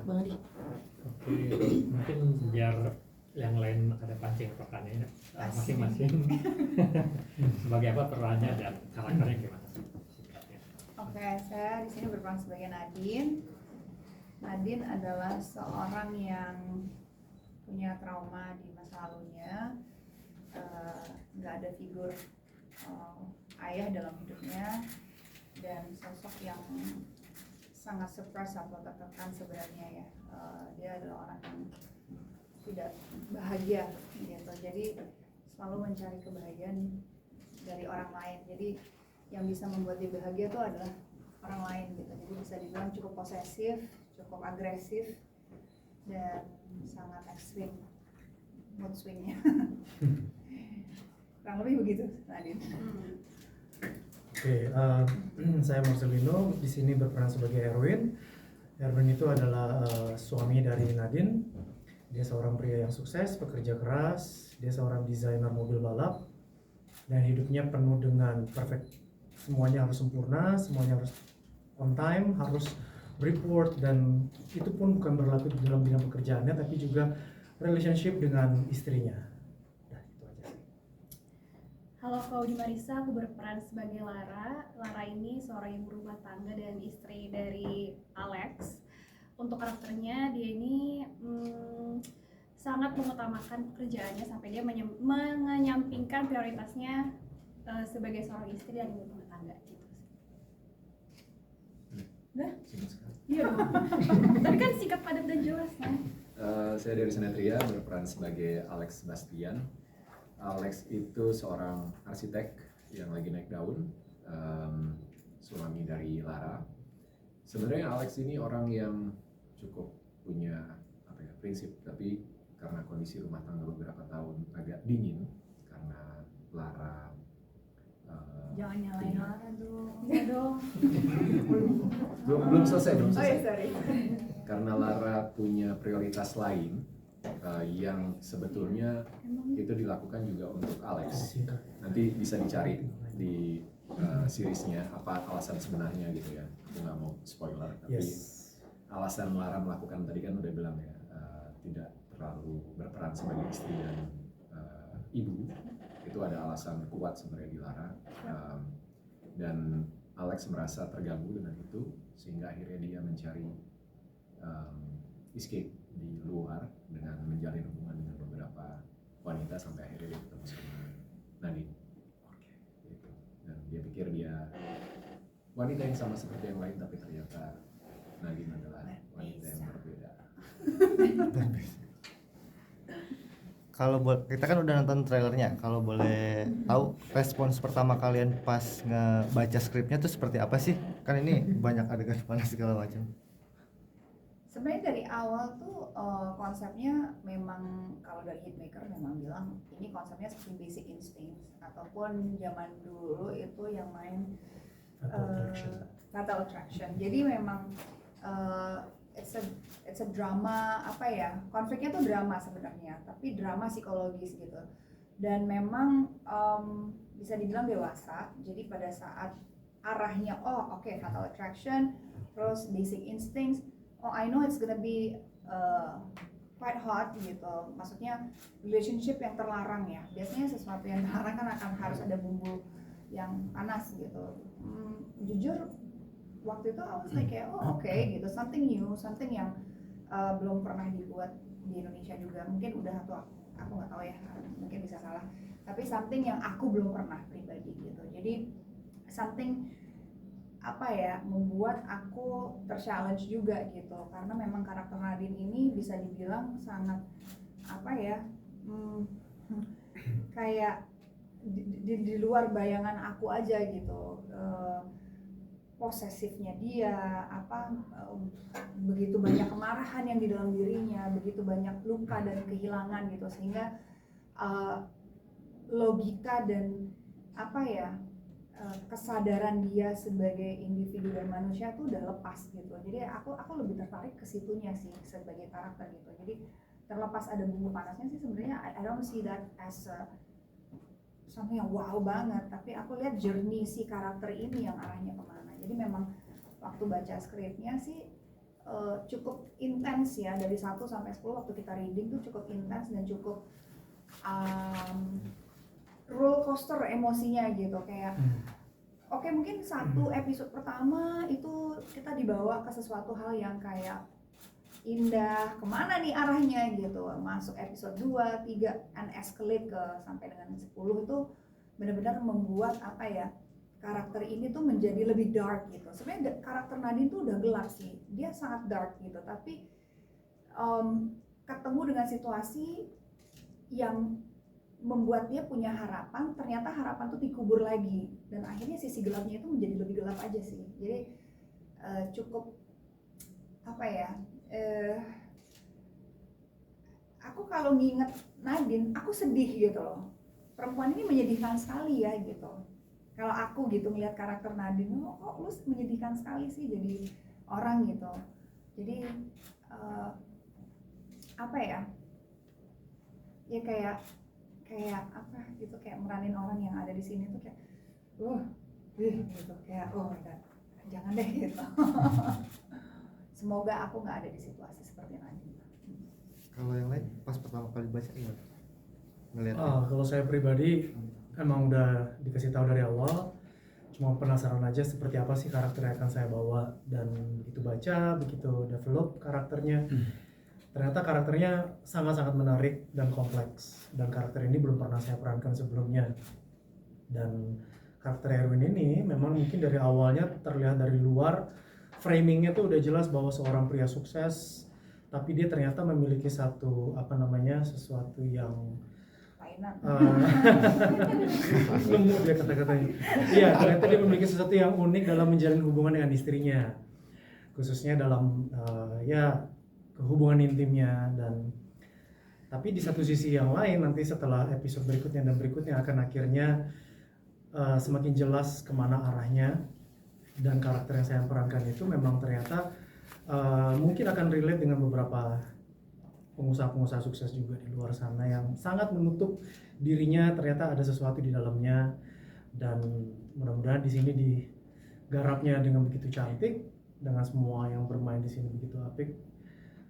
Bang Adi. Oke, mungkin biar yang lain ada pancing tokannya masing-masing. Sebagai apa perannya dan karakternya gimana singkatnya? Oke, saya di sini berperan sebagai Nadine. Nadine adalah seorang yang punya trauma di masa lalunya, nggak ada figur ayah dalam hidupnya, dan sosok yang sangat suppress atau tertekan sebenarnya ya. Dia adalah orang yang tidak bahagia gitu, jadi selalu mencari kebahagiaan dari orang lain. Jadi yang bisa membuat dia bahagia itu adalah orang lain gitu. Jadi bisa dibilang cukup posesif, cukup agresif, dan sangat ekstrim mood swingnya. Kurang lebih begitu, Nadine. Oke, saya Marcelino di sini berperan sebagai Erwin. Erwin itu adalah suami dari Nadine. Dia seorang pria yang sukses, pekerja keras. Dia seorang desainer mobil balap dan hidupnya penuh dengan perfect. Semuanya harus sempurna, semuanya harus on time, harus report, dan itu pun bukan berlaku dalam bidang pekerjaannya tapi juga relationship dengan istrinya. Nah, itu aja sih. Halo, aku Audi Marisa, aku berperan sebagai Lara. Lara ini seorang ibu rumah tangga dan istri dari Alex. Untuk karakternya, dia ini sangat mengutamakan pekerjaannya sampai dia menyampingkan prioritasnya sebagai seorang istri dan ibu rumah tangga gitu sih. Udah? Iya dong. Tadi kan singkat, padat, dan jelas kan? Saya dari Sinetria berperan sebagai Alex Sebastian. Alex itu seorang arsitek yang lagi naik daun, suami dari Lara. Sebenarnya Alex ini orang yang cukup punya prinsip, tapi karena kondisi rumah tangga beberapa tahun agak dingin karena Lara Jangan nyalain Lara dong. Iya dong. belum selesai. Oh ya, sorry. Karena Lara punya prioritas lain yang sebetulnya itu dilakukan juga untuk Alex. Nanti bisa dicari di seriesnya apa alasan sebenarnya gitu ya. Aku nggak mau spoiler, tapi alasan Lara melakukan tadi kan udah bilang ya, tidak terlalu berperan sebagai istri dan ibu. Itu ada alasan kuat sebenarnya di Lara, dan Alex merasa terganggu dengan itu sehingga akhirnya dia mencari escape di luar dengan menjalin hubungan dengan beberapa wanita sampai akhirnya dia ketemu sama Nadine. Gitu. Dan dia pikir dia wanita yang sama seperti yang lain, tapi ternyata Nadine adalah wanita yang berbeda. Kalau kita kan udah nonton trailernya, kalau boleh tahu respons pertama kalian pas ngebaca skripnya tuh seperti apa sih? Kan ini banyak adegan panas segala macam. Sebenarnya dari awal tuh konsepnya memang kalau dari Hitmaker memang bilang ini konsepnya seperti Basic Instinct ataupun zaman dulu itu yang main Fatal Attraction. Jadi memang it's a drama, apa ya, konfliknya tuh drama sebenarnya, tapi drama psikologis gitu. Dan memang bisa dibilang dewasa. Jadi pada saat arahnya Fatal Attraction, terus Basic Instincts, I know it's gonna be quite hot gitu. Maksudnya relationship yang terlarang ya. Biasanya sesuatu yang terlarang kan akan harus ada bumbu yang panas gitu. Jujur waktu itu I was like gitu, something new, something yang belum pernah dibuat di Indonesia juga. Mungkin udah atau aku nggak tahu ya, mungkin bisa salah. Tapi something yang aku belum pernah pribadi gitu. Jadi something membuat aku ter-challenge juga gitu, karena memang karakter Nadine ini bisa dibilang sangat kayak di luar bayangan aku aja gitu. Posesifnya dia, begitu banyak kemarahan yang di dalam dirinya, begitu banyak luka dan kehilangan gitu, sehingga logika dan kesadaran dia sebagai individu dan manusia tuh udah lepas gitu. Jadi aku lebih tertarik ke situnya sih sebagai karakter gitu. Jadi terlepas ada bumbu panasnya sih sebenarnya I don't see that as something yang wow banget, tapi aku lihat journey si karakter ini yang arahnya kemana. Jadi memang waktu baca skripnya sih cukup intens ya, dari 1 sampai 10 waktu kita reading tuh cukup intens dan cukup roller coaster emosinya gitu, kayak oke, mungkin satu episode pertama itu kita dibawa ke sesuatu hal yang kayak indah, kemana nih arahnya gitu. Masuk episode 2, 3 and escalate ke sampai dengan 10 itu benar-benar membuat apa ya, karakter ini tuh menjadi lebih dark gitu. Sebenarnya karakter Nadine tuh udah gelap sih, dia sangat dark gitu, tapi ketemu dengan situasi yang membuat dia punya harapan, ternyata harapan tuh dikubur lagi, dan akhirnya sisi gelapnya itu menjadi lebih gelap aja sih. Jadi cukup apa ya, aku kalau nginget Nadine aku sedih gitu loh, perempuan ini menyedihkan sekali ya gitu. Kalau aku gitu ngelihat karakter Nadine, kok lu menyedihkan sekali sih jadi orang gitu. Jadi apa ya, ya kayak apa gitu, kayak meranin orang yang ada di sini tuh kayak gitu, kayak oh my god, jangan deh gitu. Semoga aku nggak ada di situasi seperti Nadine. Kalau yang lain pas pertama kali baca gimana? Ngeliat Kalau saya pribadi emang udah dikasih tahu dari awal, cuma penasaran aja seperti apa sih karakter yang akan saya bawa, dan begitu baca, begitu develop karakternya, ternyata karakternya sangat-sangat menarik dan kompleks, dan karakter ini belum pernah saya perankan sebelumnya. Dan karakter Erwin ini memang mungkin dari awalnya terlihat dari luar, framingnya tuh udah jelas bahwa seorang pria sukses, tapi dia ternyata memiliki sesuatu yang nemu dia kata-katanya. Iya, ternyata dia memiliki sesuatu yang unik dalam menjalin hubungan dengan istrinya, khususnya dalam hubungan intimnya. Dan tapi di satu sisi yang lain, nanti setelah episode berikutnya dan berikutnya akan akhirnya semakin jelas kemana arahnya, dan karakter yang saya perankan itu memang ternyata mungkin akan relate dengan beberapa pengusaha-pengusaha sukses juga di luar sana yang sangat menutup dirinya, ternyata ada sesuatu di dalamnya. Dan mudah-mudahan di sini digarapnya dengan begitu cantik, dengan semua yang bermain di sini begitu apik.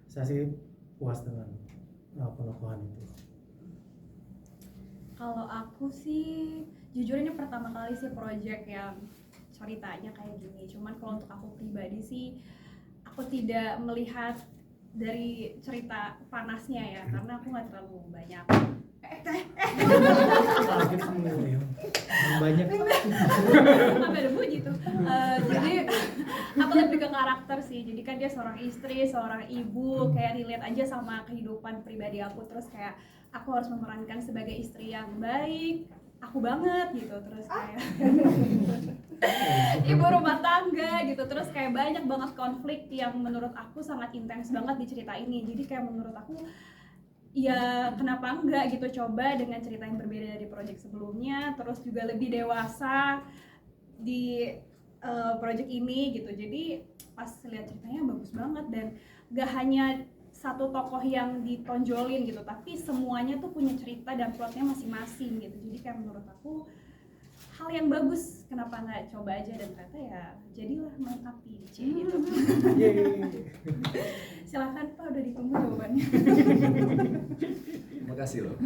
Saya sih puas dengan penokohan itu. Kalau aku sih jujur ini pertama kali sih project yang ceritanya kayak gini. Cuman kalau untuk aku pribadi sih aku tidak melihat dari cerita panasnya ya, karena aku nggak terlalu banyak Banyak sampai debu gitu. Jadi aku lebih ke karakter sih. Jadi kan dia seorang istri, seorang ibu, kayak relate aja sama kehidupan pribadi aku. Terus kayak aku harus memerankan sebagai istri yang baik, aku banget gitu. Terus kayak ibu rumah tangga gitu. Terus kayak banyak banget konflik yang menurut aku sangat intens banget di cerita ini. Jadi kayak menurut aku ya kenapa enggak gitu, coba dengan cerita yang berbeda dari project sebelumnya, terus juga lebih dewasa di project ini gitu. Jadi pas lihat ceritanya bagus banget, dan gak hanya satu tokoh yang ditonjolin gitu, tapi semuanya tuh punya cerita dan plotnya masing-masing gitu. Jadi kayak menurut aku hal yang bagus, kenapa nggak coba aja, dan ternyata ya jadilah Main Api di C gitu. Silahkan Pak, udah ditunggu jawabannya. Makasih loh.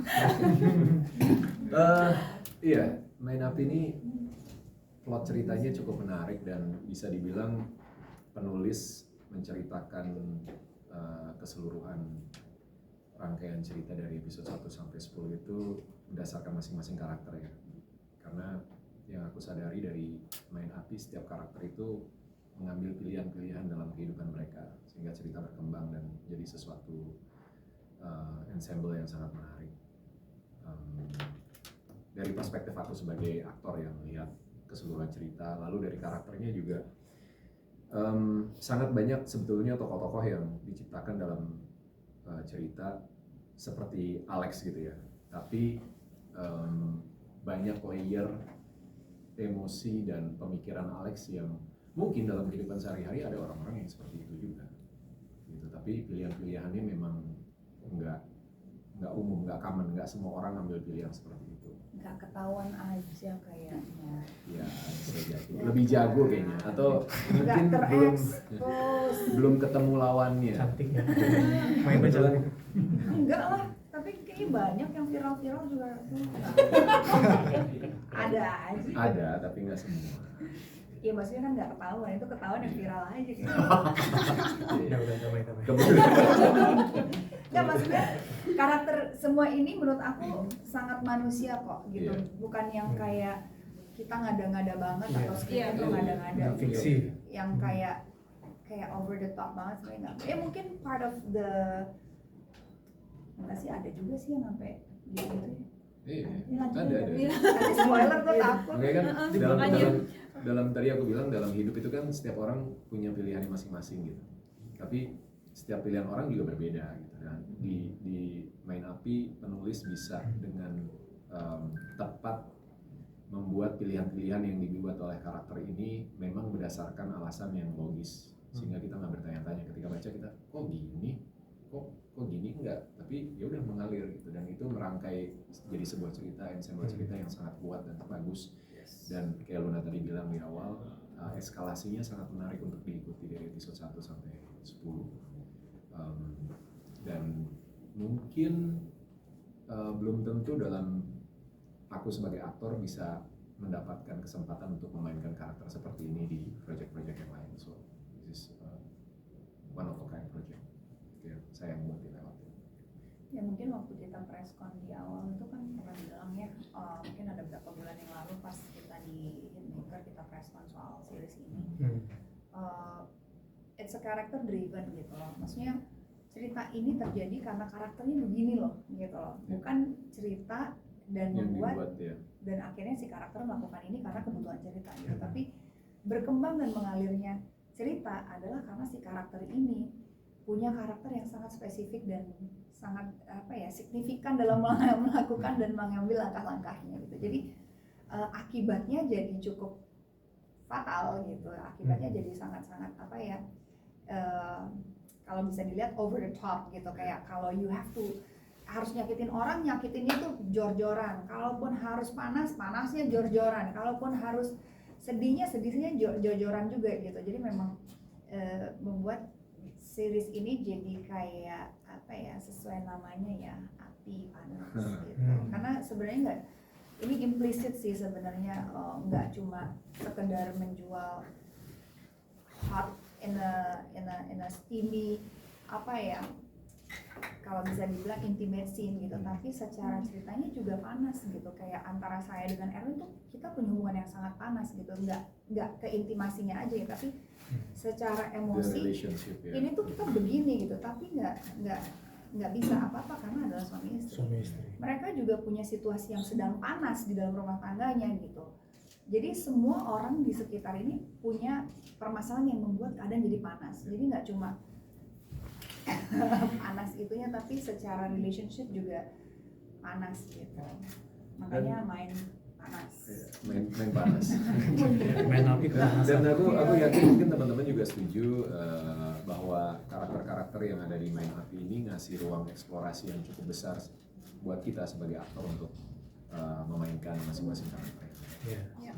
Iya, Main Api ini plot ceritanya cukup menarik, dan bisa dibilang penulis menceritakan keseluruhan rangkaian cerita dari episode 1 sampai 10 itu berdasarkan masing-masing karakter ya. Karena yang aku sadari dari Main Api, setiap karakter itu mengambil pilihan-pilihan dalam kehidupan mereka, sehingga cerita berkembang dan jadi sesuatu ensemble yang sangat menarik. Dari perspektif aku sebagai aktor yang melihat keseluruhan cerita, lalu dari karakternya juga sangat banyak sebetulnya tokoh-tokoh yang diciptakan dalam cerita seperti Alex gitu ya, tapi banyak layer emosi dan pemikiran Alex yang mungkin dalam kehidupan sehari-hari ada orang-orang yang seperti itu juga gitu. Tapi pilihan-pilihannya memang nggak umum, nggak common, nggak semua orang ambil pilihan seperti itu. nggak ketahuan aja kayaknya. Ya, bisa jadi. Lebih jago kayaknya, atau Nggak mungkin terekspos. belum ketemu lawannya. Cantik ya. Main Kebetulan cantik. Enggak lah, tapi kayaknya banyak yang viral-viral juga. Ada aja. ada, tapi nggak semua. Iya maksudnya kan nggak ketahuan, itu ketahuan yang viral aja gitu. Udah damai. Kebetulan Nggak maksudnya karakter semua ini menurut aku sangat manusia kok gitu. Iya. Bukan yang kayak kita ngada-ngada banget Iya. atau skripnya Iya, tuh betul. ngada-ngada Nggak gitu. fiksi. Yang kayak over the top banget sebenarnya nggak. Mungkin part of the enggak sih, ada juga sih yang sampai gitu ya. iya, Ini lanjut ada. aja. Ada spoiler tuh takut. Makanya kan dalam, makanya. dalam tadi aku bilang dalam hidup itu kan setiap orang punya pilihan masing-masing gitu. Tapi setiap pilihan orang juga berbeda gitu. Dan di Main Api penulis bisa dengan tepat membuat pilihan-pilihan yang dibuat oleh karakter ini memang berdasarkan alasan yang logis, sehingga kita nggak bertanya-tanya ketika baca, kita kok gini, kok gini, enggak, tapi ya udah mengalir gitu, dan itu merangkai jadi sebuah cerita, ensemble cerita yang sangat kuat dan bagus. Dan kayak Luna tadi bilang di awal, eskalasinya sangat menarik untuk diikuti dari episode 1 sampai 10. Dan mungkin belum tentu dalam aku sebagai aktor bisa mendapatkan kesempatan untuk memainkan karakter seperti ini di project-project yang lain. So this is one of a kind project yang saya buat di lewat. Ya mungkin waktu kita preskon di awal itu kan pernah bilang ya, mungkin ada beberapa bulan yang lalu pas kita di Hitmaker kita preskon soal series ini. It's a character driven gitu loh. Maksudnya cerita ini terjadi karena karakternya begini loh gitu loh. Bukan cerita dan Yang membuat dibuat ya. dan akhirnya si karakter melakukan ini karena kebutuhan cerita gitu. Tapi berkembang dan mengalirnya cerita adalah karena si karakter ini punya karakter yang sangat spesifik dan sangat signifikan dalam melakukan dan mengambil langkah-langkahnya gitu. Jadi akibatnya jadi cukup fatal gitu. Akibatnya jadi sangat-sangat kalau bisa dilihat over the top gitu, kayak kalau you have to harus nyakitin orang, nyakitinnya tuh jor-joran. Kalaupun harus panas, panasnya jor-joran. Kalaupun harus sedihnya jor-joran juga gitu. Jadi memang membuat series ini jadi kayak sesuai namanya ya, api panas gitu. Karena sebenarnya nggak, ini implisit sih sebenarnya, nggak cuma sekedar menjual hot in a steamy kalau bisa dibilang intimate scene gitu, tapi secara ceritanya juga panas gitu. Kayak antara saya dengan Erwin tuh kita punya hubungan yang sangat panas gitu, nggak keintimasinya aja ya, tapi secara The emosi relationship ya. ini tuh kita begini gitu, tapi nggak bisa apa-apa karena adalah suami istri. Mereka juga punya situasi yang sedang panas di dalam rumah tangganya gitu. Jadi semua orang di sekitar ini punya permasalahan yang membuat keadaan jadi panas. Jadi nggak cuma panas itunya, tapi secara relationship juga panas gitu. Makanya main panas. Main panas. Main api Dan aku yakin mungkin teman-teman juga setuju bahwa karakter-karakter yang ada di Main Api ini ngasih ruang eksplorasi yang cukup besar buat kita sebagai aktor untuk memainkan masing-masing karakter. Iya.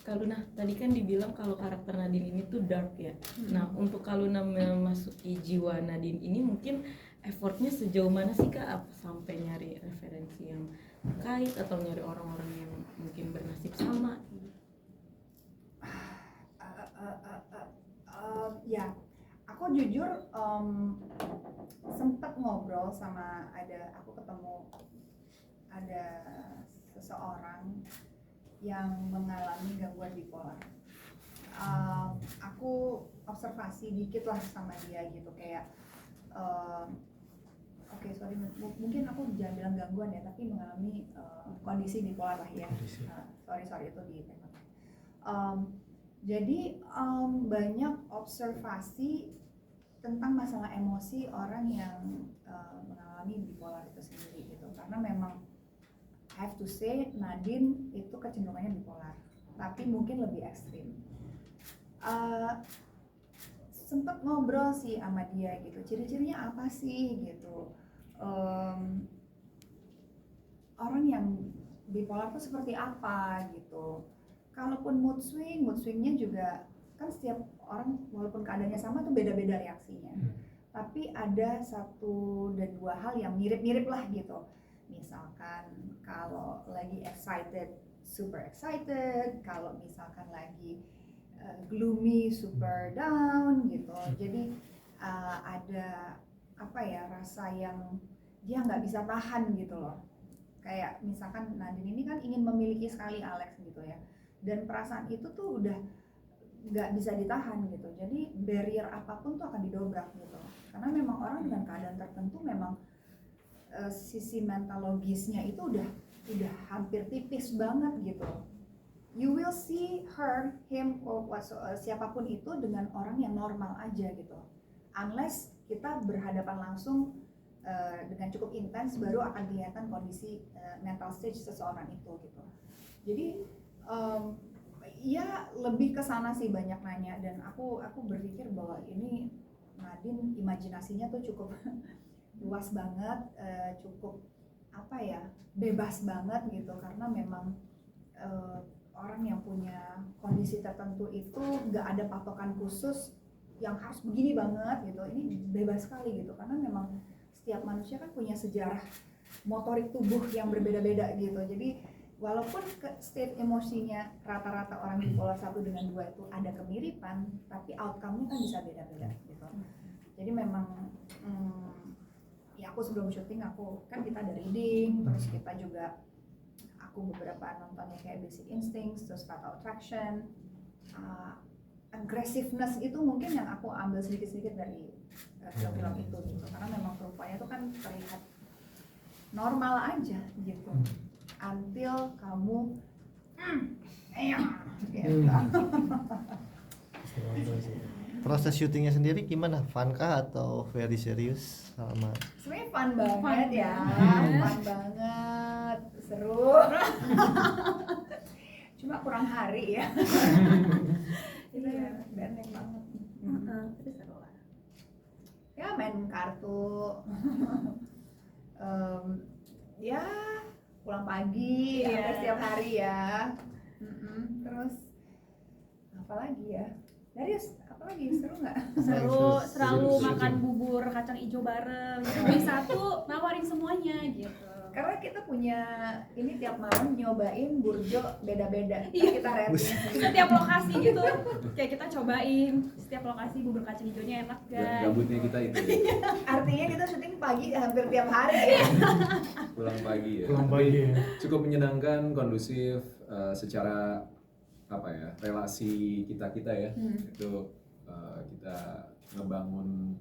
Kalau tadi kan dibilang kalau karakter Nadine ini tuh dark ya. Nah, untuk kalau memasuki jiwa Nadine ini mungkin effortnya sejauh mana sih Kak? Apa sampai nyari referensi yang terkait atau nyari orang-orang yang mungkin bernasib sama? Ya, aku jujur sempat ngobrol sama aku ketemu ada seseorang yang mengalami gangguan bipolar. Aku observasi dikit lah sama dia gitu, kayak mungkin aku jangan bilang gangguan ya, tapi mengalami kondisi bipolar lah ya. Sorry itu di jadi banyak observasi tentang masalah emosi orang yang mengalami bipolar itu sendiri gitu, karena memang I have to say Nadine itu kecenderungannya bipolar, tapi mungkin lebih ekstrim. Sempet ngobrol sih sama dia gitu, ciri-cirinya apa sih gitu. orang yang bipolar tuh seperti apa gitu. Kalaupun mood swingnya juga kan setiap orang walaupun keadaannya sama tuh beda-beda reaksinya. Tapi ada satu dan dua hal yang mirip-mirip lah gitu. Misalkan kalau lagi excited, super excited. Kalau misalkan lagi gloomy, super down gitu. Jadi ada apa ya, rasa yang dia nggak bisa tahan gitu loh. Kayak misalkan Nadine ini kan ingin memiliki sekali Alex gitu ya. Dan perasaan itu tuh udah nggak bisa ditahan gitu. Jadi barrier apapun tuh akan didobrak gitu. Karena memang orang dengan keadaan tertentu memang sisi mental logisnya itu udah hampir tipis banget gitu. You will see her, him, or siapapun itu dengan orang yang normal aja gitu. Unless kita berhadapan langsung dengan cukup intens, baru akan kelihatan kondisi mental stage seseorang itu gitu. Jadi ya lebih ke sana sih banyak nanya, dan aku berpikir bahwa ini Nadine imajinasinya tuh cukup luas banget, cukup apa ya, bebas banget gitu, karena memang orang yang punya kondisi tertentu itu nggak ada patokan khusus yang harus begini banget gitu. Ini bebas sekali gitu, karena memang setiap manusia kan punya sejarah motorik tubuh yang berbeda-beda gitu. Jadi walaupun state emosinya rata-rata orang bipolar 1 dengan 2 itu ada kemiripan, tapi outcome-nya kan bisa beda-beda gitu. Jadi memang ya aku sebelum syuting aku kan kita ada reading, terus kita juga aku beberapa nontonnya kayak Basic Instincts, terus Fatal Attraction, aggressiveness itu mungkin yang aku ambil sedikit-sedikit dari film-film itu gitu, karena memang perempuannya itu kan terlihat normal aja gitu, until kamu gitu. Proses syutingnya sendiri gimana? Fun kah atau very serius sama? Sebenarnya fun banget ya, fun banget, seru. Cuma kurang hari ya. Itu ya benteng banget. Tapi seru lah. Ya main kartu. Ya pulang pagi, hampir setiap hari ya. Terus apa lagi ya? Darius, apa lagi? Seru nggak? Seru, selalu makan bubur kacang hijau bareng. Beli satu, nawarin semuanya gitu. Karena kita punya ini tiap malam nyobain burjo beda-beda. Iya. Kita rating. Setiap lokasi gitu, kayak kita cobain. Setiap lokasi bubur kacang hijaunya enak guys. Gabutnya kita itu ya. Artinya kita syuting pagi hampir tiap hari ya. Pulang pagi ya. Pulang pagi ya. Cukup menyenangkan, kondusif, secara apa ya, relasi kita ya. Itu kita ngebangun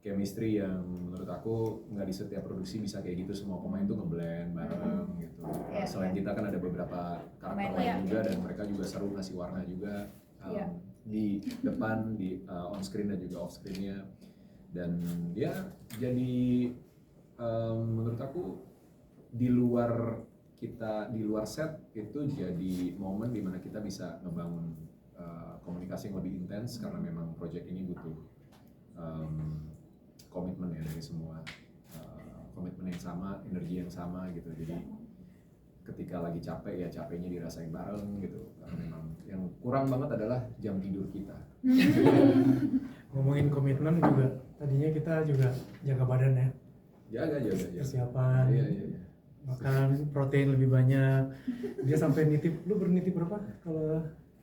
chemistry yang menurut aku nggak di setiap produksi bisa kayak gitu, semua pemain tuh ngeblend bareng gitu. Selain kita kan ada beberapa karakter lain juga, dan mereka juga seru, ngasih warna juga di depan, di on screen dan juga off screennya. Dan ya jadi menurut aku di luar set itu jadi momen dimana kita bisa ngebangun komunikasi yang lebih intens, karena memang project ini butuh komitmen ya dari semua, komitmen yang sama, energi yang sama gitu. Jadi ketika lagi capek ya capeknya dirasain bareng gitu, karena memang yang kurang banget adalah jam tidur kita. Ngomongin komitmen juga, tadinya kita juga jaga badan ya, Jaga. persiapan, Iya. makan protein lebih banyak. Dia sampai nitip, lu bernitip berapa kalau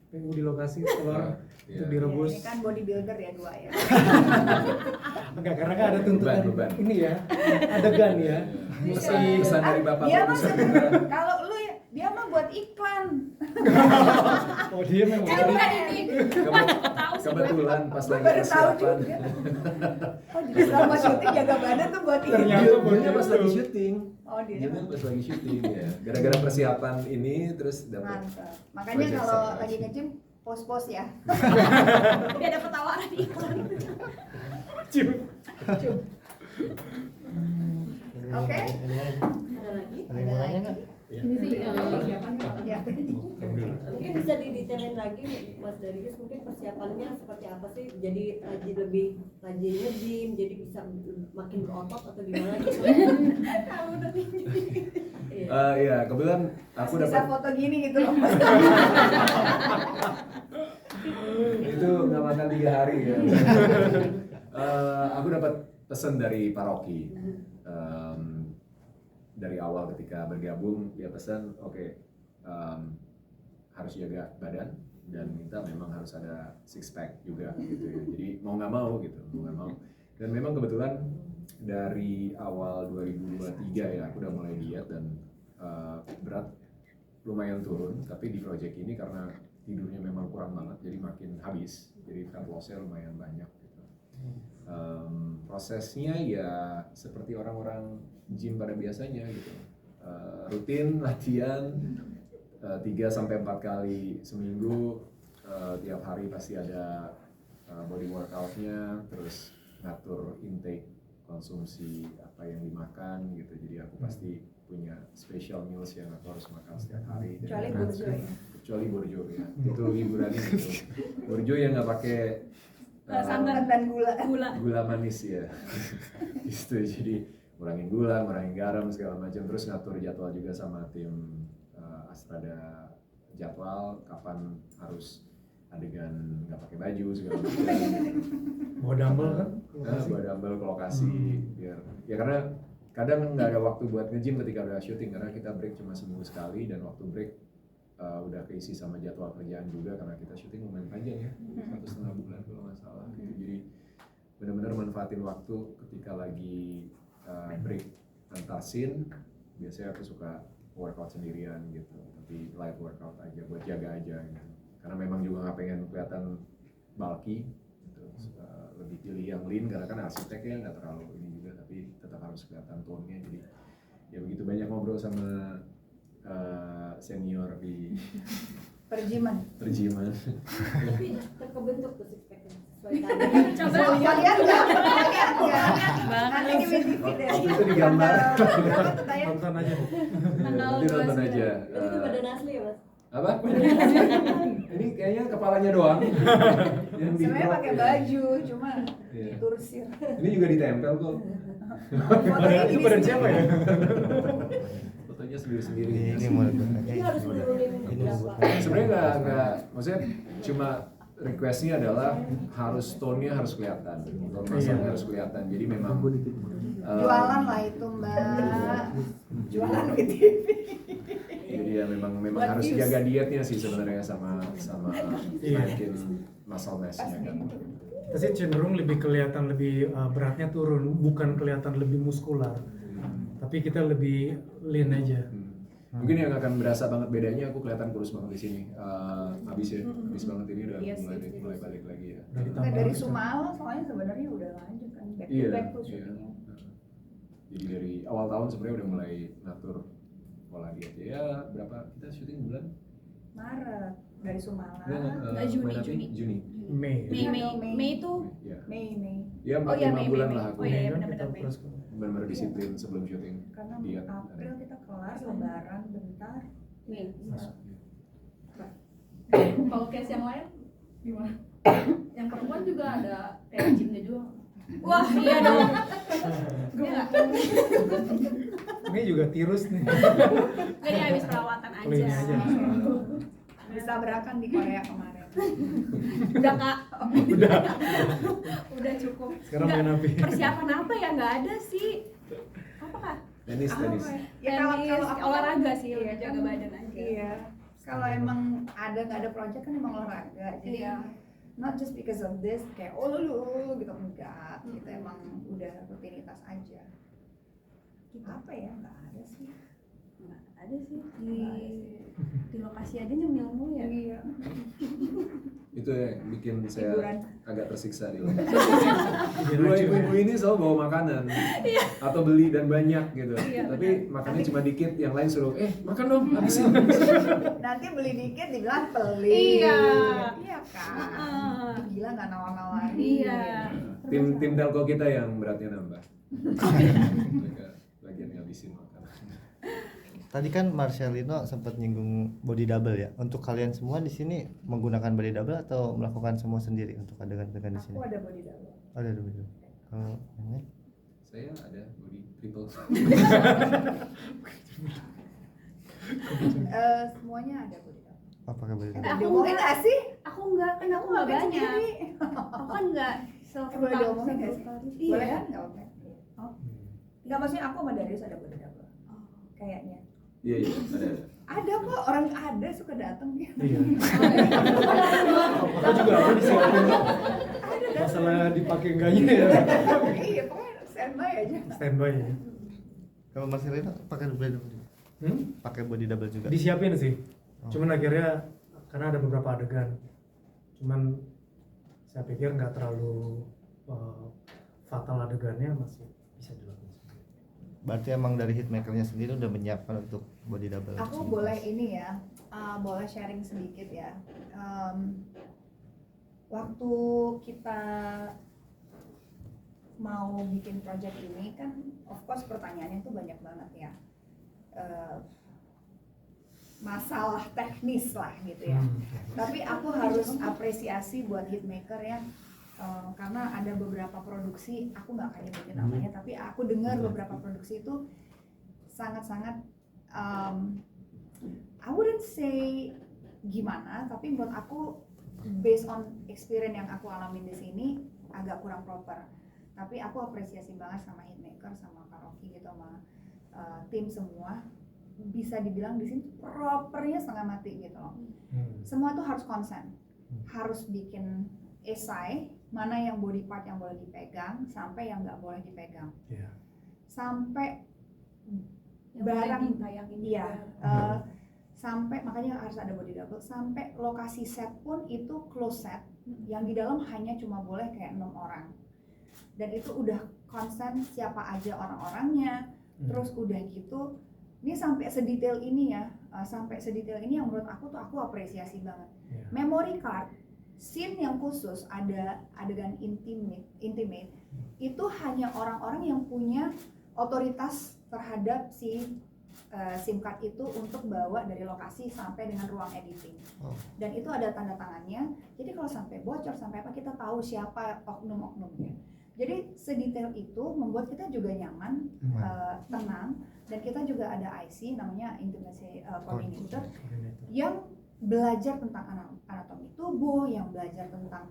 PU di lokasi telur itu direbus? Ini kan bodybuilder ya 2 ya. Enggak, karena kan ada tuntutan Beban. ini ya, adegan ya. Pesan dari Bapak Dia mah produser. kalau lu ya, dia mah buat iklan. Oh dia memang Kan tadi bukan ini. Tahu sih gue. Kebetulan pas Gue lagi baru tahu persiapan. juga. Oh jadi selama syuting jaga badan tuh buat ini. Ternyata Dia pas lagi syuting. Oh dia. Dia pas lagi syuting ya. Gara-gara persiapan ini terus dapat. Mantap. Makanya Project kalau sunrise. lagi nge-gym post-post ya. Dia dapat tawaran iklan. Oke. Ada lagi? Ada yang mau nanya nggak? Ya. Ini sih Ya. Mungkin bisa didetailin lagi Mas Darius, mungkin persiapannya seperti apa sih, jadi lebih rajin nge-gym, jadi bisa makin berotot atau gimana gitu. Iya, kebetulan aku Bisa dapat foto gini gitu loh. itu nggak makan 3 hari ya. Aku dapat pesan dari paroki. Dari awal ketika bergabung dia pesan, oke, harus jaga badan dan minta memang harus ada six pack juga gitu ya. Jadi mau nggak mau gitu, mau nggak mau. Dan memang kebetulan dari awal 2023 ya aku udah mulai diet dan berat lumayan turun, tapi di project ini karena tidurnya memang kurang banget jadi makin habis, jadi fat loss-nya lumayan banyak gitu. Prosesnya ya seperti orang-orang gym pada biasanya gitu, rutin latihan 3-4 kali seminggu, tiap hari pasti ada body workout-nya, terus ngatur intake konsumsi apa yang dimakan gitu, jadi aku pasti punya special meals yang aku harus makan setiap hari. Kecuali burjo ya. Kecuali burjo ya, itu hiburannya gitu. Burjo yang nggak pakai Santan dan gula manis ya. Gitu, jadi ngurangin gula, ngurangin garam segala macam, terus ngatur jadwal juga sama tim Astrada, jadwal kapan harus adegan nggak pakai baju segala macam. Bawa dumbbell kan? Bawa dumbbell ke lokasi biar ya, karena kadang nggak ada waktu buat nge-gym ketika udah syuting karena kita break cuma seminggu sekali, dan waktu break udah keisi sama jadwal kerjaan juga karena kita syuting lumayan panjang ya, 1,5 bulan kalau nggak salah gitu. Jadi benar-benar manfaatin waktu ketika lagi break antar scene. Biasanya aku suka workout sendirian gitu, tapi light workout aja buat jaga aja gitu. Karena memang juga nggak pengen kelihatan bulky gitu. Lebih pilih yang lean karena kan arsitek ya nggak terlalu ini juga, tapi tetap harus kelihatan tone-nya. Jadi ya begitu banyak ngobrol sama senior di Perjiman. perjiman. Tapi kebentuk tuh six pack sesuai tadi. Coba lihat nggak? Nanti di video deh. Waktu itu digambar. Berapa tuh tayang? Tonton aja. Nanti nonton aja. Jadi itu badan asli ya Mas? Apa? Ini kayaknya kepalanya doang. Yang di Sebenarnya crop pakai ya. baju, cuma Iya. ditursir. Ini juga ditempel kok. Fotonya Itu gini badan sih. siapa ya? Fotonya sendiri-sendiri. Ini mau Ini harus menurunin berapa? Sebenarnya nggak, maksudnya cuma requestnya adalah harus tone-nya harus kelihatan, tone masanya harus kelihatan. Jadi memang Jualan lah itu Mbak. Jualan di TV. jadi ya memang Buat harus views. jaga dietnya sih sebenarnya sama Iya. naikin muscle mass-nya kan. Kita sih cenderung lebih kelihatan lebih beratnya turun, bukan kelihatan lebih muskular. Tapi kita lebih lean aja. Mungkin yang akan berasa banget bedanya aku kelihatan kurus banget di sini. Habis ya, habis banget ini udah Iya mulai sih. mulai balik lagi ya. Udah ditambah Nah, dari lagi. Sumala soalnya sebenarnya udah lanjut kan back to Iya, back tuh iya. syutingnya. Jadi dari awal tahun sebenarnya udah mulai ngatur pola diet ya. Berapa kita syuting bulan? Maret dari Sumala. Nggak, Juni, main apa? Juni. Juni. Mei. Mei itu Ya. Mei. Ya Oh iya, 4-5 Mei, bulan Mei. lah aku. Oh iya, Mei kan benar-benar kita Mei. terus. Benar-benar disiplin sebelum syuting. Karena Diet. April kita kelar lebaran bentar. Mei. Kalau case yang lain gimana? Yang perempuan juga ada kayak gymnya juga. Wah, iya dong. Iya. Ini juga tirus nih. Jadi habis perawatan Clean aja. aja. Bisa berakan di Korea kemarin. Udah Kak. Udah cukup. Sekarang Nggak, main api. persiapan apa ya? Nggak ada sih. Apa Kak? Tenis. Ya kalau aku olahraga sih, iya, udah jaga kan, badan aja. Iya. Kalau emang ada nggak ada project kan emang olahraga. Jadi Iya. not just because of this kayak oh lu gitu enggak. Kita emang udah rutinitas aja. Apa ya? Nggak ada sih. Nggak ada sih di lokasi aja nyemil mulu ya. Iya. Itu yang bikin saya Hiburan. agak tersiksa di Biar Dua lucu. ibu-ibu ini selalu bawa makanan atau beli dan banyak gitu. Iya, Tapi makannya cuma dikit, yang lain suruh makan dong, habisin. Nanti beli dikit dibilang pelit. Iya. Iya kan. Heeh. Gila nggak nawar-nawarin. Iya. Tim telco kita yang beratnya nambah. Mereka bagian ngabisin makanan. tadi kan Marcelino sempat nyinggung body double ya. Untuk kalian semua di sini menggunakan body double atau melakukan semua sendiri untuk adegan-adegan di sini? Aku ada body double. Ada body double. Kalau ini Saya ada body triple. Semuanya ada body double. pakai body double? Aku diomongin nggak sih? Aku enggak, kan aku enggak ngapain banyak. sendiri? Aku kan enggak Boleh diomongin nggak sih? Iya. Boleh kan? Nggak apa-apa. Oh. Nggak, maksudnya aku sama Darius ada body double. Kayaknya. Iya, ada. Ada kok, orang ada suka datang dia. Iya. Aku juga ada di sini. Ada datang. Masalah dipakai enggaknya ya. Iya, pokoknya standby aja. Standby ya. Kalau Marcelino pakai body double juga? Pakai body double juga? Disiapin sih. Oh. Cuman akhirnya karena ada beberapa adegan. Cuman saya pikir nggak terlalu fatal adegannya, masih bisa dilakukan sendiri. Berarti emang dari hitmakernya sendiri udah menyiapkan untuk body double? Aku boleh ini ya, boleh sharing sedikit ya. Waktu kita mau bikin project ini kan, of course pertanyaannya tuh banyak banget ya. Masalah teknis lah gitu ya. Tapi aku harus apresiasi buat hitmaker ya. Karena ada beberapa produksi, aku nggak akan nyebutin namanya, tapi aku dengar beberapa produksi itu sangat-sangat I wouldn't say gimana, tapi menurut aku based on experience yang aku alamin di sini agak kurang proper. Tapi aku apresiasi banget sama hitmaker, sama Kak Rocky gitu, sama tim semua. Bisa dibilang di sini propernya setengah mati gitu loh. Semua tuh harus konsen, harus bikin esai mana yang body part yang boleh dipegang sampai yang nggak boleh dipegang. Yeah. Sampai Yang barang boleh ditayangin iya, juga. sampai makanya harus ada body double. Sampai lokasi set pun itu close set, yang di dalam hanya cuma boleh kayak 6 orang. Dan itu udah konsen siapa aja orang-orangnya. Terus udah gitu, ini sampai sedetail ini ya, sampai sedetail ini yang menurut aku tuh aku apresiasi banget. Yeah. Memory card, scene yang khusus ada adegan intimate itu hanya orang-orang yang punya otoritas terhadap si SIM card itu untuk bawa dari lokasi sampai dengan ruang editing. Dan itu ada tanda tangannya. Jadi kalau sampai bocor sampai apa kita tahu siapa oknum-oknumnya. Jadi sedetail itu membuat kita juga nyaman, tenang, dan kita juga ada IC namanya Intimacy Coordinator yang belajar tentang anatomi tubuh, yang belajar tentang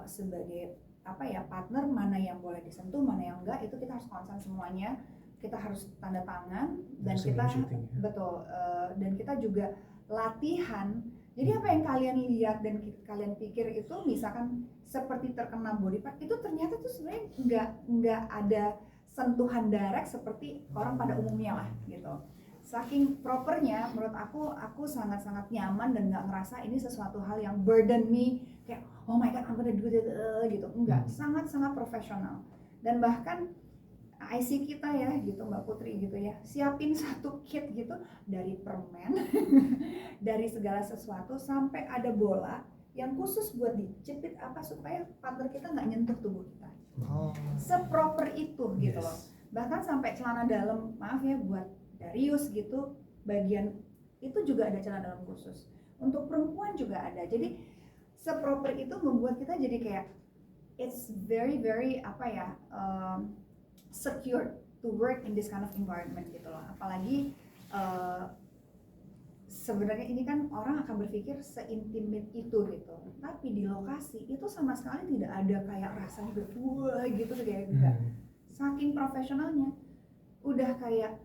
sebagai apa ya partner mana yang boleh disentuh, mana yang enggak, itu kita harus konsen semuanya. Kita harus tanda tangan dan kita betul dan kita juga latihan. Jadi apa yang kalian lihat dan kalian pikir itu misalkan seperti terkena body part itu ternyata tuh sebenarnya nggak ada sentuhan direct seperti orang pada umumnya lah gitu. Saking propernya menurut aku sangat-sangat nyaman dan nggak ngerasa ini sesuatu hal yang burden me kayak oh my god I'm gonna do that gitu. Enggak, sangat-sangat profesional. Dan bahkan IC kita ya gitu Mbak Putri gitu ya, siapin satu kit gitu dari permen dari segala sesuatu sampai ada bola yang khusus buat dijepit apa supaya partner kita nggak nyentuh tubuh kita. Seproper itu gitu loh. Bahkan sampai celana dalam, maaf ya buat Darius gitu, bagian itu juga ada celana dalam khusus. Untuk perempuan juga ada. Jadi seproper itu membuat kita jadi kayak it's very apa ya secure to work in this kind of environment gitu loh. Apalagi sebenarnya ini kan orang akan berpikir seintimate itu gitu, tapi di lokasi itu sama sekali tidak ada kayak rasanya wah gitu kayak enggak. Saking profesionalnya udah kayak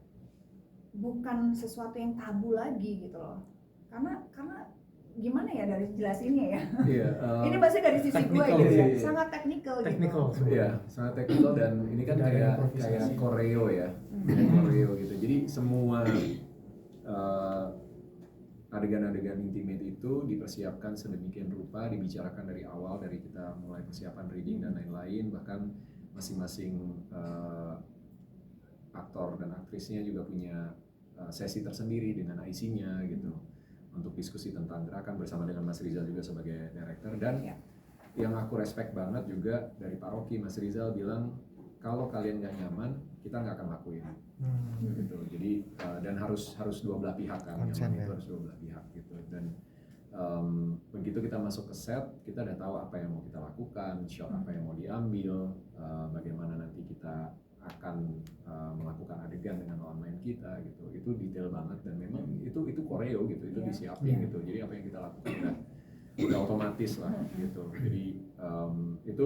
bukan sesuatu yang tabu lagi gitu loh. Karena gimana ya dari jelasinnya ya? Iya. Ini pasti dari sisi gue gitu ya, sangat teknikal gitu. Iya, sangat teknikal dan ini kan kayak koreo ya, kayak koreo gitu. Jadi semua adegan-adegan intimate itu dipersiapkan sedemikian rupa, dibicarakan dari awal, dari kita mulai persiapan reading dan lain-lain, bahkan masing-masing aktor dan aktrisnya juga punya sesi tersendiri dengan IC-nya gitu untuk diskusi tentang gerakan bersama dengan Mas Rizal juga sebagai director. Dan yang aku respect banget juga dari Pak Rocky, Mas Rizal bilang kalau kalian nggak nyaman kita nggak akan lakuin. gitu. Jadi dan harus dua belah pihak kan, Konsen, nyaman itu ya. harus dua belah pihak gitu. Dan begitu kita masuk ke set, kita udah tahu apa yang mau kita lakukan, shot apa yang mau diambil, bagaimana nanti kita akan melakukan adegan dengan lawan main kita gitu. Itu detail banget dan memang itu koreo gitu, itu disiapin gitu. Jadi apa yang kita lakukan udah otomatis lah gitu. Jadi itu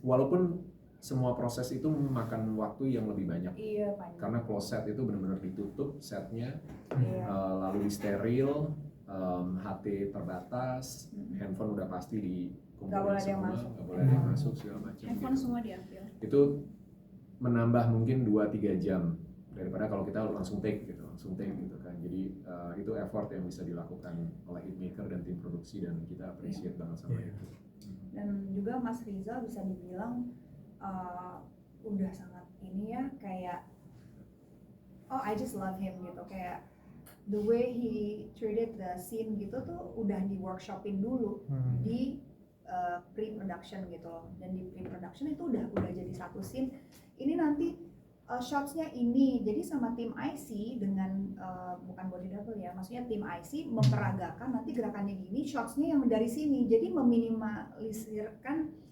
walaupun semua proses itu memakan waktu yang lebih banyak. Iya, panjang. Karena close set itu benar-benar ditutup setnya, Iya. lalu steril, HT terbatas, handphone udah pasti Nggak dikumpulin boleh ada yang semua, masuk. nggak boleh ada yang masuk segala macam. Handphone gitu. semua diambil. Itu menambah mungkin 2-3 jam daripada kalau kita langsung take gitu kan. Jadi itu effort yang bisa dilakukan oleh hitmaker dan tim produksi dan kita appreciate banget sama itu. Dan juga Mas Rizal bisa dibilang udah sangat ini ya, kayak I just love him gitu, kayak the way he treated the scene gitu tuh udah di workshopin dulu di pre-production gitu loh. Dan di pre-production itu udah jadi satu scene, ini nanti shotsnya ini, jadi sama tim IC dengan bukan body double ya, maksudnya tim IC memperagakan nanti gerakannya gini, shotsnya yang dari sini, jadi meminimalisirkan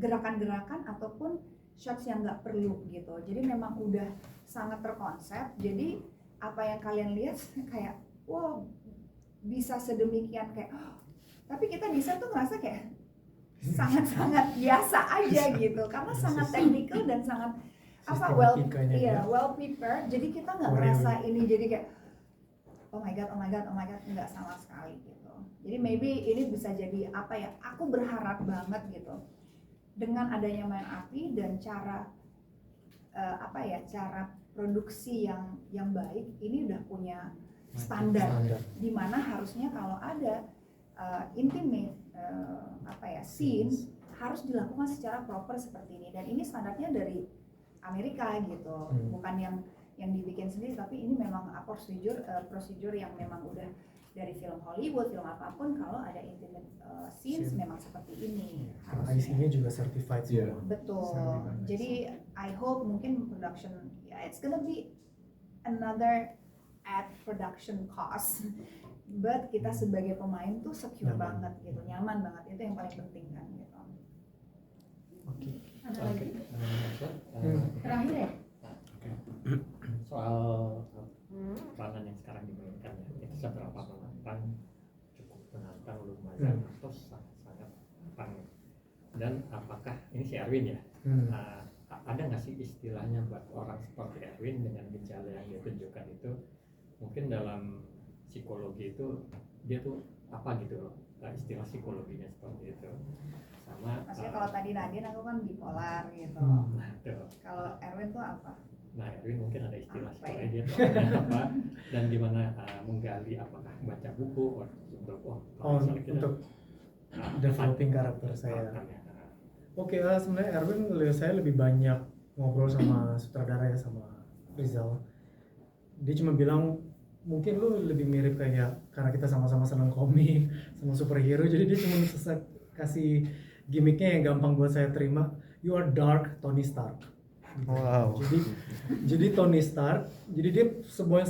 gerakan-gerakan ataupun shots yang nggak perlu gitu. Jadi memang udah sangat terkonsep. Jadi apa yang kalian lihat kayak wow, bisa sedemikian kayak tapi kita bisa tuh ngerasa kayak sangat-sangat biasa aja gitu, karena sangat teknikal dan sangat well prepared. Jadi kita nggak ngerasa ini jadi kayak oh my god nggak sama sekali gitu. Jadi maybe ini bisa jadi apa ya, aku berharap banget gitu dengan adanya Main Api dan cara cara produksi yang baik, ini udah punya standar. Di mana harusnya kalau ada intimate scenes harus dilakukan secara proper seperti ini, dan ini standarnya dari Amerika gitu, bukan yang dibikin sendiri, tapi ini memang prosedur yang memang udah dari film Hollywood, film apapun, kalau ada intimate scenes memang seperti ini. IC-nya juga certified semua. Betul. Jadi I hope mungkin production it's gonna be another add production cost, but kita sebagai pemain tuh secure banget gitu, nyaman banget, itu yang paling penting kan gitu. Oke. Ada lagi? Terakhir ya? Soal peranan yang sekarang dimainkan ya, itu seberapa menantang, cukup menantang, lumayan atau sangat menantang, dan apakah ini si Erwin ya, ada nggak sih istilahnya buat orang seperti Erwin dengan gejala yang dia tunjukkan itu, mungkin dalam psikologi itu dia tuh apa gitu loh, istilah psikologinya seperti itu, sama Maksudnya kalau tadi Nadine aku kan bipolar gitu, kalau Erwin tuh apa? Nah, Erwin mungkin ada istilah Apa supaya ya? dia tahu apa dan gimana menggali, apakah baca buku untuk untuk developing karakter saya. Oke, sebenarnya Erwin saya lebih banyak ngobrol sama sutradara ya, sama Rizal. Dia cuma bilang mungkin lu lebih mirip kayak, karena kita sama-sama senang komik sama superhero, jadi dia cuma kasih gimmicknya yang gampang buat saya terima. You are dark Tony Stark. Wow. Jadi Tony Stark, jadi dia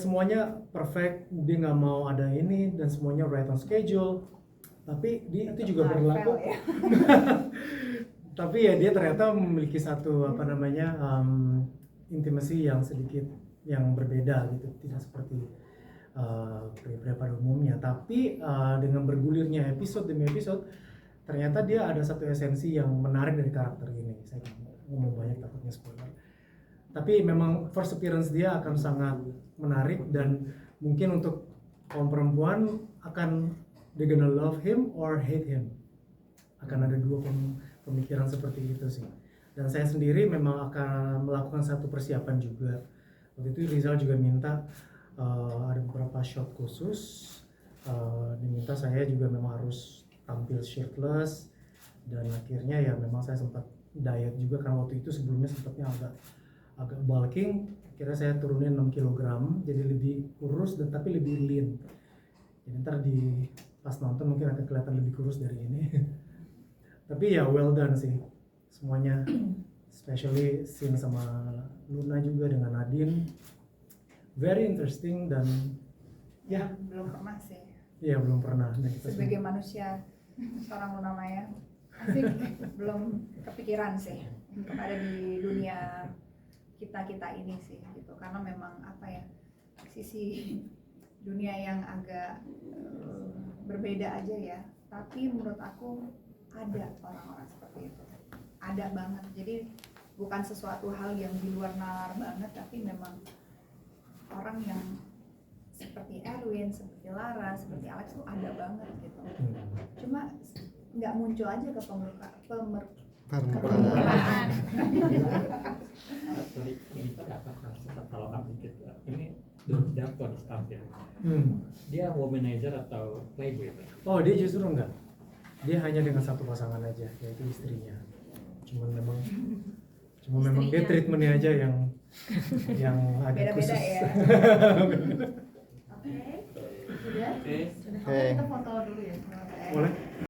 semuanya perfect, dia nggak mau ada ini dan semuanya right on schedule. Tapi itu juga berlaku. Ya. Tapi ya dia ternyata memiliki satu intimacy yang sedikit yang berbeda gitu, tidak seperti pria-pria pada umumnya. Tapi dengan bergulirnya episode demi episode, ternyata dia ada satu esensi yang menarik dari karakter ini. Saya ngomong banyak takutnya spoiler. Tapi memang first appearance dia akan sangat menarik, dan mungkin untuk kaum perempuan akan they gonna love him or hate him. Akan ada dua pemikiran seperti itu sih. Dan saya sendiri memang akan melakukan satu persiapan juga. Waktu itu Rizal juga minta ada beberapa shot khusus, diminta saya juga memang harus tampil shirtless, dan akhirnya ya memang saya sempat diet juga karena waktu itu sebelumnya sempatnya agak bulking, akhirnya saya turunin 6 kg jadi lebih kurus dan tapi lebih lean. Jadi ntar pas nonton mungkin akan kelihatan lebih kurus dari ini. Tapi ya well done sih semuanya, especially scene sama Luna juga dengan Nadine very interesting dan ya Belum pernah sih. iya belum pernah. Nah, kita Sebagai manusia seorang Luna Maya, asik belum kepikiran sih untuk ada di dunia kita ini sih gitu. Karena memang apa ya, sisi dunia yang agak berbeda aja ya. Tapi menurut aku ada orang-orang seperti itu, ada banget. Jadi bukan sesuatu hal yang di luar nalar banget, tapi memang orang yang seperti Erwin, seperti Lara, seperti Alex tuh ada banget gitu. Cuma nggak muncul aja ke Permukaan. Sorry, ini kalau aku dikit, ini Darko di staff ya. Dia womanizer atau playboy? Oh, dia justru enggak. Dia hanya dengan satu pasangan aja, yaitu istrinya. Cuma memang dia treatmentnya aja yang agak beda-beda khusus. ya. Oke, sudah. Oke. Kita foto dulu ya. Boleh?